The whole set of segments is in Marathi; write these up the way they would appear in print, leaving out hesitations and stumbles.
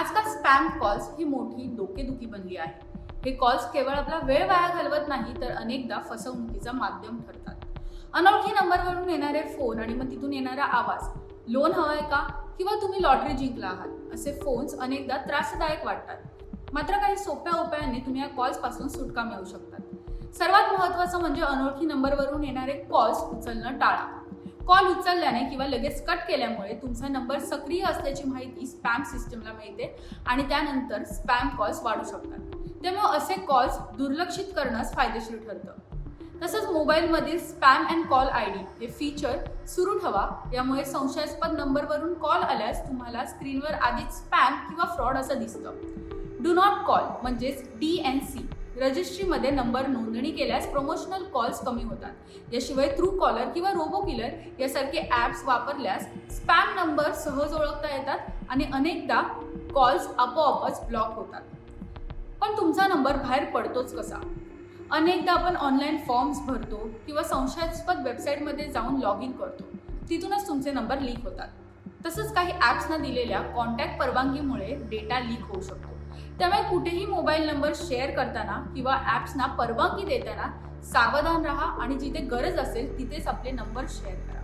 आजकाल स्पॅम कॉल्स ही मोठी डोकेदुखी बनली आहे. हे कॉल्स केवळ आपला वेळ वाया घालवत नाही तर अनेकदा फसवणुकीचा माध्यम ठरतात. अनोळखी नंबरवरून येणारे फोन आणि मग तिथून येणारा आवाज, लोन हवाय का किंवा तुम्ही लॉटरी जिंकला आहात असे फोन्स अनेकदा त्रासदायक वाटतात. मात्र काही सोप्या उपायांनी तुम्ही या कॉल्स पासून सुटका मिळवू शकतात. सर्वात महत्त्वाचं म्हणजे अनोळखी नंबरवरून येणारे कॉल्स उचलणं टाळा. कॉल उचलल्याने किंवा लगेच कट केल्यामुळे तुमचा नंबर सक्रिय असल्याची माहिती स्पॅम सिस्टमला मिळते आणि त्यानंतर स्पॅम कॉल्स वाढू शकतात. त्यामुळे असे कॉल्स दुर्लक्षित करणंच फायदेशीर ठरतं. तसंच मोबाईलमधील स्पॅम अँड कॉल ID हे फीचर सुरू ठेवा. यामुळे संशयास्पद नंबरवरून कॉल आल्यास तुम्हाला स्क्रीनवर आधीच स्पॅम किंवा फ्रॉड असं दिसतं. डू नॉट कॉल म्हणजेच DNC रजिस्ट्रीमध्ये नंबर नोंदणी केल्यास प्रमोशनल कॉल्स कमी होतात. याशिवाय ट्रू कॉलर किंवा रोबो किलर यासारखे ॲप्स वापरल्यास स्पॅम नंबर सहज ओळखता येतात आणि अनेकदा कॉल्स आपोआपच ब्लॉक होतात. पण तुमचा नंबर बाहेर पडतोच कसा? अनेकदा आपण ऑनलाईन फॉर्म्स भरतो किंवा संशयास्पद वेबसाईटमध्ये जाऊन लॉग इन करतो. तिथूनच तुमचे नंबर लीक होतात. तसंच काही ॲप्सना दिलेल्या कॉन्टॅक्ट परवानगीमुळे डेटा लीक होऊ शकतो. त्यामुळे कुठेही मोबाईल नंबर शेअर करताना किंवा ॲप्सना परवानगी देताना सावधान राहा आणि जिथे गरज असेल तिथेच आपले नंबर शेअर करा.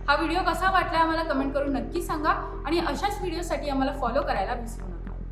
हा व्हिडिओ कसा वाटला आम्हाला कमेंट करून नक्की सांगा आणि अशाच व्हिडिओसाठी आम्हाला फॉलो करायला विसरू नका.